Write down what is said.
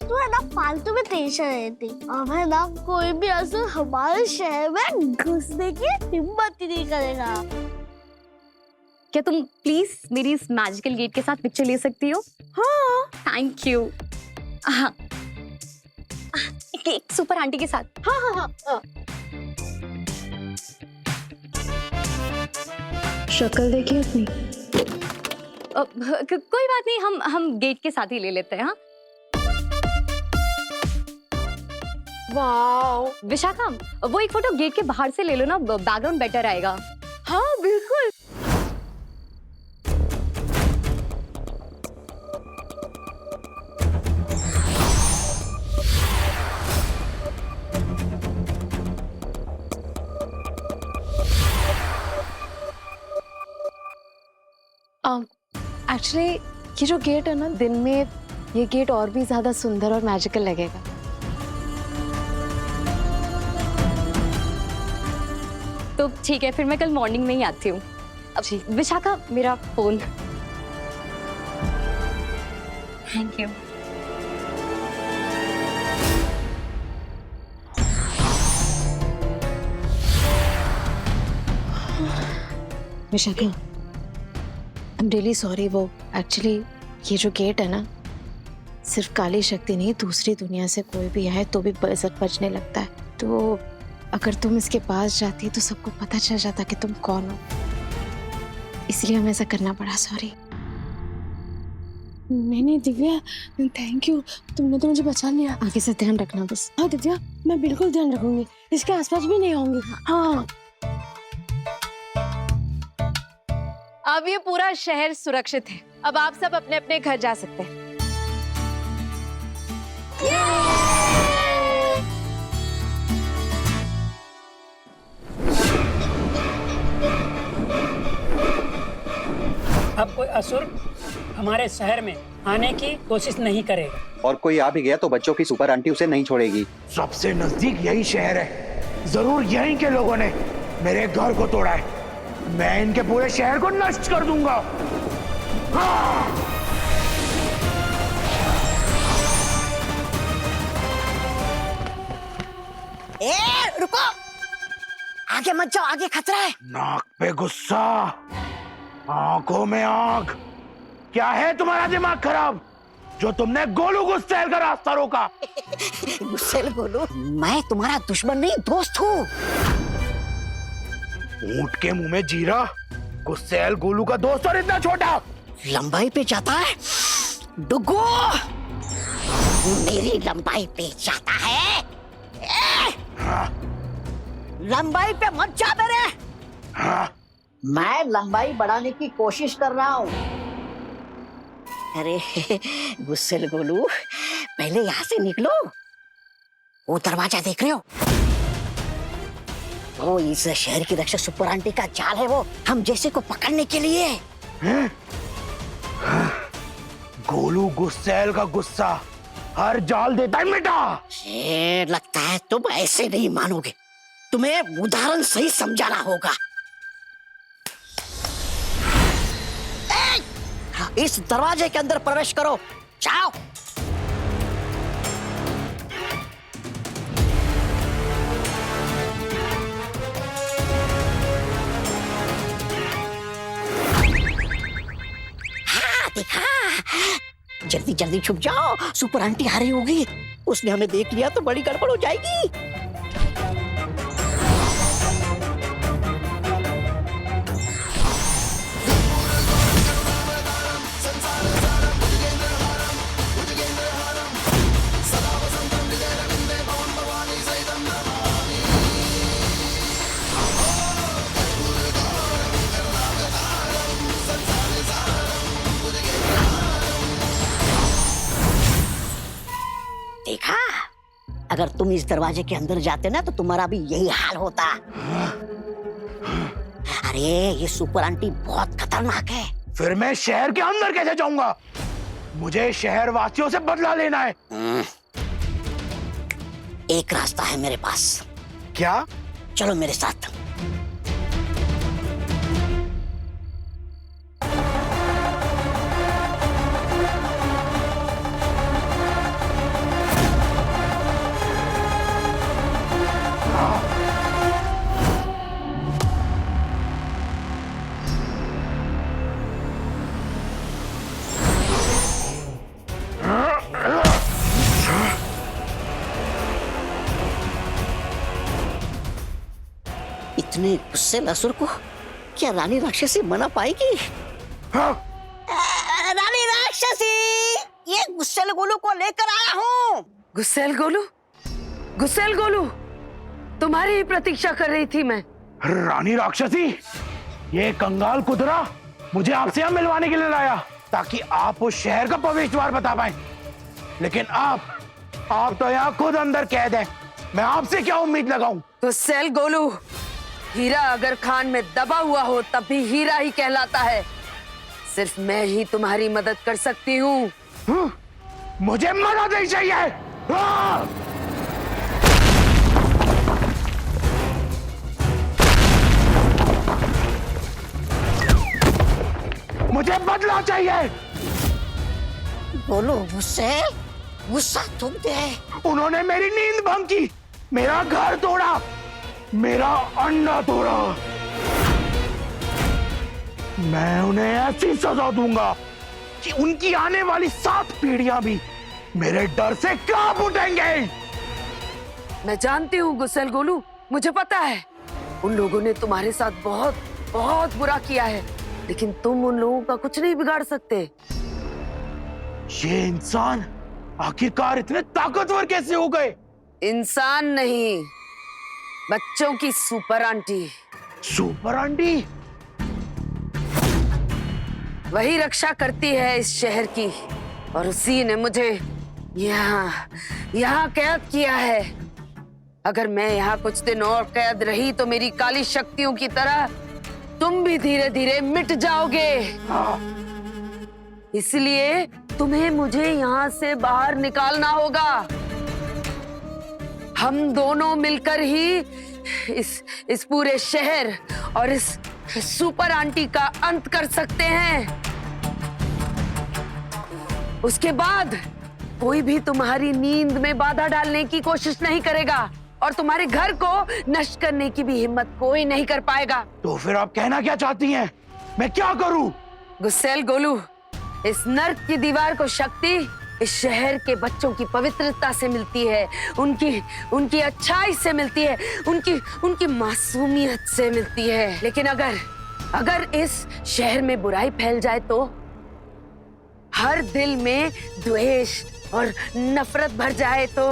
तू है ना फालतू में टेंशन रहती। अब है ना कोई भी असुर हमारे शहर में घुसने की हिम्मत ही नहीं करेगा। क्या तुम प्लीज मेरी इस मैजिकल गेट के साथ पिक्चर ले सकती हो? हाँ थैंक यू। हाँ एक सुपर आंटी के साथ। हाँ हाँ हाँ, हाँ। शक्ल देखिए अपनी। कोई बात नहीं, हम गेट के साथ ही ले लेते हैं। हाँ वाह विशाखा, वो एक फोटो गेट के बाहर से ले लो ना, बैकग्राउंड बेटर आएगा। हाँ बिल्कुल। एक्चुअली ये जो गेट है ना, दिन में ये गेट और भी ज्यादा सुंदर और मैजिकल लगेगा। तो ठीक है, फिर मैं कल मॉर्निंग में ही आती हूँ। अब विशाखा मेरा phone. Thank you. Vishakha, I am really sorry. वो एक्चुअली ये जो गेट है ना, सिर्फ काली शक्ति नहीं, दूसरी दुनिया से कोई भी आए तो भी बजने लगता है। तो अगर तुम इसके पास जाती तो सबको पता चल जाता कि तुम कौन हो, इसलिए हमें ऐसा करना पड़ा। सॉरी। नहीं दिव्या, थैंक यू, तुमने तो मुझे बचा लिया। आगे से ध्यान रखना बस। हाँ दिव्या, मैं बिल्कुल ध्यान रखूंगी, इसके आसपास भी नहीं आऊंगी। हाँ अब ये पूरा शहर सुरक्षित है। अब आप सब अपने अपने घर जा सकते हैं। अब कोई असुर हमारे शहर में आने की कोशिश नहीं करेगा। और कोई आ भी गया तो बच्चों की सुपर आंटी उसे नहीं छोड़ेगी। सबसे नजदीक यही शहर है। जरूर यहीं के लोगों ने मेरे घर को तोड़ा है। मैं इनके पूरे शहर को नष्ट कर दूंगा। हाँ! रुको, आगे मत जाओ, आगे खतरा है। नाक पे गुस्सा, आंखों में आग। क्या है तुम्हारा दिमाग खराब जो तुमने गोलू गुस्सेल का रास्ता रोका? गुस्सेल गोलू, मैं तुम्हारा दुश्मन नहीं, दोस्त हूँ। ऊंट के मुंह में जीरा, गुस्सेल गोलू का दोस्त और इतना छोटा। लंबाई पे जाता है डुगो, मेरी लंबाई पे जाता है। हाँ, लंबाई पे मत जा मेरे। हाँ। मैं लंबाई बढ़ाने की कोशिश कर रहा हूँ। अरे गुस्सेल गोलू, पहले यहाँ से निकलो। वो दरवाजा देख रहे हो? वो इस शहर की रक्षा सुपर आंटी का जाल है, वो हम जैसे को पकड़ने के लिए। गोलू गुस्सेल का गुस्सा हर जाल देता है मिटा। ये लगता है तुम ऐसे नहीं मानोगे, तुम्हें उदाहरण सही समझाना होगा। इस दरवाजे के अंदर प्रवेश करो, जाओ। हाँ देखा, जल्दी जल्दी छुप जाओ, सुपर आंटी आ रही होगी। उसने हमें देख लिया तो बड़ी गड़बड़ हो जाएगी। देखा, अगर तुम इस दरवाजे के अंदर जाते ना तो तुम्हारा भी यही हाल होता। अरे ये सुपर आंटी बहुत खतरनाक है। फिर मैं शहर के अंदर कैसे जाऊंगा? मुझे शहर वासियों से बदला लेना है। एक रास्ता है मेरे पास। क्या? चलो मेरे साथ। इतने गुस्से असुर को क्या रानी राक्षसी मना पाएगी? हाँ? रानी राक्षसी, ये गुस्सेल गोलू को लेकर आया हूँ। गुस्सेल गोलू, गुस्सेल गोलू, तुम्हारी ही प्रतीक्षा कर रही थी मैं। रानी राक्षसी, ये कंगाल कुतरा मुझे आपसे यहाँ मिलवाने के लिए लाया ताकि आप उस शहर का प्रवेश द्वार बता पाए, लेकिन आप तो यहाँ खुद अंदर कैद हैं। मैं आपसे क्या उम्मीद लगाऊं? गुस्सेल गोलू, हीरा अगर खान में दबा हुआ हो तब भी हीरा ही कहलाता है। सिर्फ मैं ही तुम्हारी मदद कर सकती हूँ। मुझे मदद नहीं चाहिए। हाँ! मुझे बदला चाहिए। बोलो गुस्सेल, गुस्सा तुम पे। उन्होंने मेरी नींद भंग की, मेरा घर तोड़ा, मेरा अंडा तोड़ा। मैं उन्हें ऐसी सजा दूंगा कि उनकी आने वाली 7 पीढ़ियां भी मेरे डर से कांप उठेंगे। मैं जानती हूँ गुस्सेल गोलू, मुझे पता है उन लोगों ने तुम्हारे साथ बहुत बहुत बुरा किया है, लेकिन तुम उन लोगों का कुछ नहीं बिगाड़ सकते। ये इंसान आखिरकार इतने ताकतवर कैसे हो गए? इंसान नहीं, बच्चों की सुपर आंटी। Super aunty? वही रक्षा करती है इस शहर की, और उसी ने मुझे यहाँ कैद किया है। अगर मैं यहाँ कुछ दिन और कैद रही तो मेरी काली शक्तियों की तरह तुम भी धीरे धीरे मिट जाओगे। इसलिए तुम्हें मुझे यहाँ से बाहर निकालना होगा। हम दोनों मिलकर ही इस पूरे शहर और इस सुपर आंटी का अंत कर सकते हैं। उसके बाद कोई भी तुम्हारी नींद में बाधा डालने की कोशिश नहीं करेगा और तुम्हारे घर को नष्ट करने की भी हिम्मत कोई नहीं कर पाएगा। तो फिर आप कहना क्या चाहती हैं? मैं क्या करूं? गुस्सेल गोलू, इस नर्क की दीवार को शक्ति इस शहर के बच्चों की पवित्रता से मिलती है, उनकी अच्छाई से मिलती है, उनकी मासूमियत से मिलती है। लेकिन अगर इस शहर में बुराई फैल जाए तो हर दिल में द्वेष और नफरत भर जाए तो